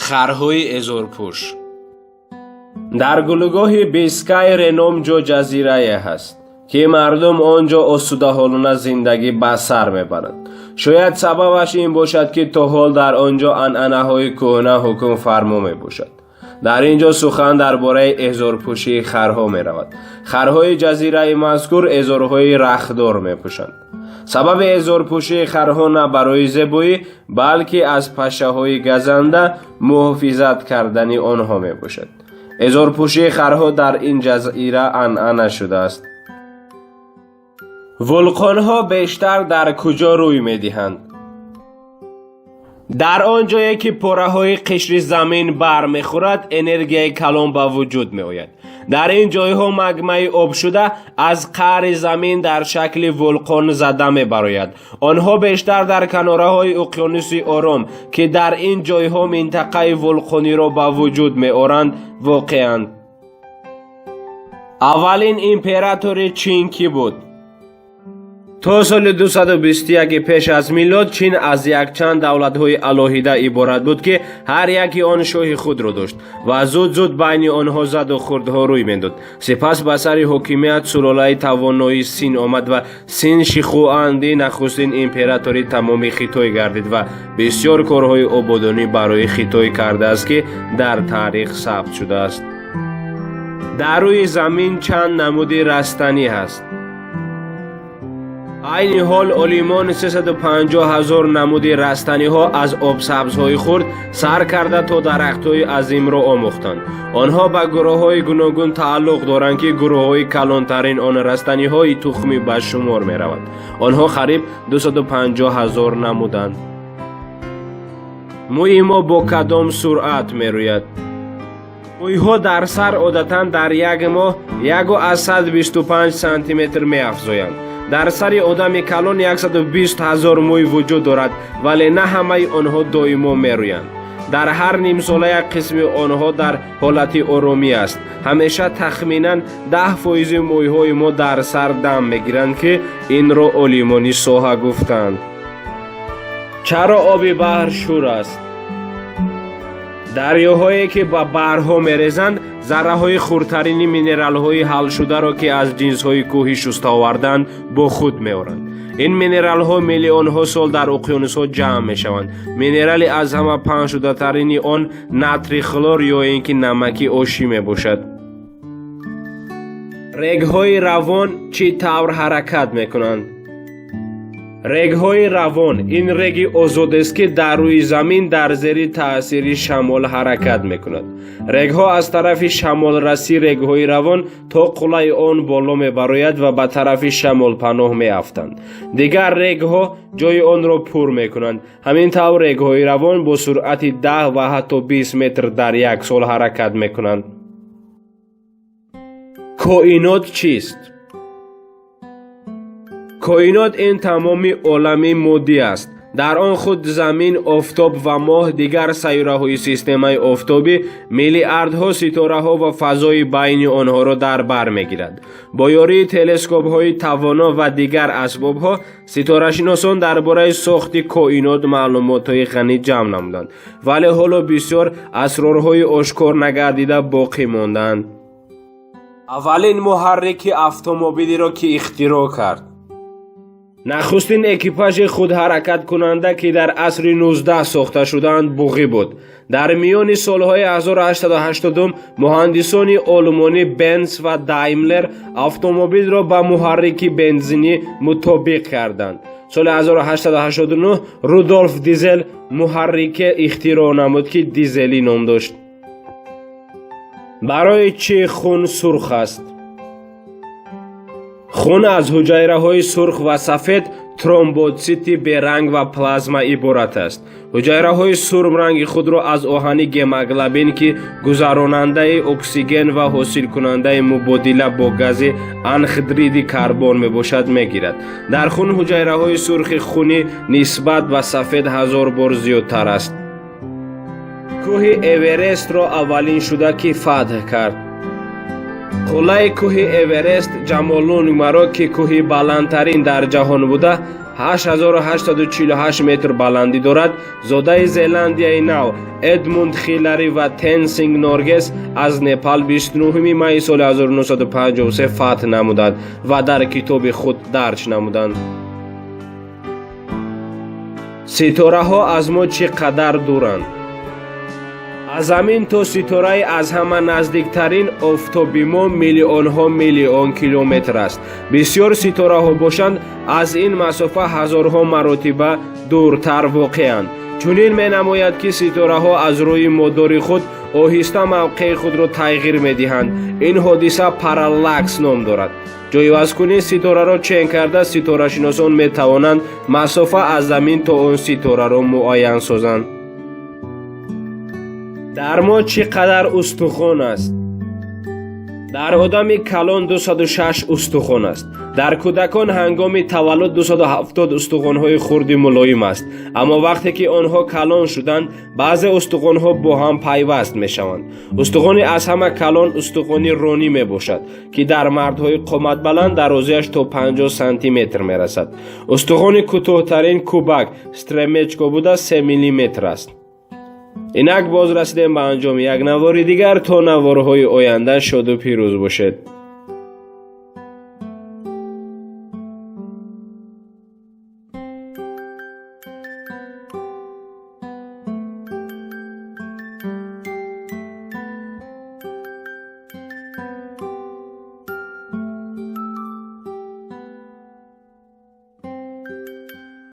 خرهای ازورپوش. در گلوگاه بیسکای رنوم جو جزیره هست که مردم آنجا آسوده‌حالانه زندگی به سر میبرند. شاید سببش این باشد که تا حال در آنجا عنعنه‌های کهنه حکم فرما میباشد. در اینجا سخن درباره ازورپوشی خرها می رود. خرهای جزیره مذکور ازورهای رختدار می پوشند. سبب ازورپوشی خرها نه برای زیبایی بلکه از پشه های گزنده محافظت کردن آنها می باشد. ازورپوشی خرها در این جزیره عنعنه شده است. ولکان ها بیشتر در کجا روی می دهند؟ در آنجایی که پاره های قشر زمین برمیخورد انرژی کلان به وجود می آید. در این جایها مگمای آب شده از قعر زمین در شکل ولکان زده می براید. آنها بیشتر در کناره های اقیانوس آرام که در این جایها منطقه ولکانی را به وجود می آورند واقعاً. اولین امپراتور چین کی بود؟ تا سال 221 پیش از میلاد چین از یک چند دولت‌های علاهیده عبارت بود که هر یکی آن شاه خود را داشت و زود بین آنها زد و خوردها روی می‌داد. سپس به سر حکومت سلاله توانایی سین آمد و سین شیخواندی نخستین امپراتوری تمام خطای گردید و بسیار کارهای آبادانی برای خطای کرده است که در تاریخ ثبت شده است. در روی زمین چند نمود رستنی هست. این حال عالمان 350,000 نمود رستنی ها از آب سبزهای خرد سر کرده تا درخت های عظیم را آموختند. آنها به گروه های گوناگون تعلق دارند که گروه های کلانترین آن رستنی های تخمی به شمار می روند. آنها قریب 250,000 نمودند. موی ما با کدام سرعت می روید؟ موی ها در سر عادتاً در یک ماه 125 سانتی متر می افزایند. در سر آدم کلان 120,000 موی وجود دارد ولی نه همه آنها دائما می رویند. در هر نیم ساله یک قسم آنها در حالت آرامی است. همیشه تخمینا 10% موی های ما در سر دم می گیرند که این را عالمانی ساحه گفتند. چرا آب بحر شور است؟ دریاهایی که به بحرها می‌ریزند ذره های خردترین مینرال های حل شده را که از جنس های کوهی شسته آوردند با خود می‌آورند. این مینرال ها میلیون ها سال در اقیانوس ها جمع می‌شوند. مینرال از همه پنهان شده ترین آن ناتری خلور یا اینکه نمکی آشی میباشد. رگ های روان چی طور حرکت میکنند؟ رگ های روان این رگ آزاد است که در روی زمین در زیر تأثیر شمال حرکت میکند. رگ ها از طرف شمال رسی رگ های روان تا قله آن بالا میبراید و به طرف شمال پناه میافتند. دیگر رگ ها جای آن را پر میکنند. همین طور رگ های روان با سرعت 10 و حتی 20 متر در یک سال حرکت میکنند. کائنات چیست؟ کائنات این تمامی عالم مادی است. در آن خود زمین، آفتاب و ماه، دیگر سیاره های سیستم آفتابی، میلیاردها ستاره ها و فضای بین آنها را در بر میگیرد. با یاری تلسکوپ های توانا و دیگر اسباب ها ستاره شناسان درباره ساخت کائنات معلومات های غنی جمع نمودند، ولی حالا بسیار اسرارهای آشکار نگردیده باقی ماندند. اولین محرک اتومبیلی را که اختراع کرد؟ نخستین اکیپاژ خود حرکت کننده که در عصر 19 ساخته شدند بوغی بود. در میان سالهای 1880 مهندسان آلمانی بنز و دایملر اتومبیل را به محرک بنزینی مطابق کردند. سال 1889 رودولف دیزل محرک اختراع نمود که دیزلی نام داشت. برای چه خون سرخ است؟ خون از حجره های سرخ و سفید ترومبوسیت به رنگ و پلازما عبارت است. حجره های سرم رنگ خود را از آهن گموگلوبین که گذراننده اکسیژن و حاصل کننده مبادله با گاز انهیدرید کربن می باشد می گیرد. در خون حجره های سرخ خونی نسبت به سفید 1000 بار زیادتر است. کوه اورست را اولین شده که فتح کرد؟ қуллаи кӯҳи эверест ҷамолун маро ки кӯҳи баландтарин дар ҷаҳон буда 8848 метр баландӣ дорад, зодаи Зеландияи Нав Эдмунд Хиллари ва Тенсинг Норгес аз Непал 29 майи соли 1953 фатҳ намуданд ва дар китоби худ дарҷ намуданд. ситораҳо аз мо чӣ қадар дуранд? аз замин то ситораи аз ҳама наздиктарин офтоби мо миллионҳо миллион километр аст. бисёр ситораҳо бошанд аз ин масофа ҳазорҳо маротиба дуртар воқеанд. чунин менамояд ки ситораҳо аз рӯи модори худ оҳиста мавқеи худро тағйир медиҳанд. ин ҳодиса параллакс ном дорад. ҷойвазкунии ситораро чен карда ситорашиносон метавонанд масофа аз замин то он ситораро муайян созанд. дар мо чӣ қадар устухон аст? дар одами калон 206 устухон аст. дар кӯдакон ҳангоми таваллуд 270 устухонҳои хурди мулоим аст, аммо вақте ки онҳо калон шуданд, баъзе устухонҳо бо ҳам пайваст мешаванд. устухони аз ҳама калон устухони ронӣ мебошад, ки дар мардҳои қоматбаланд дарозиаш то 50 сантиметр мерасад. устухони кӯтоҳтарин кӯбак стремечко буда 3 миллиметр аст. инак боз расидем ба анҷоми як навори дигар. то наворҳои оянда шоду пирӯз бошед.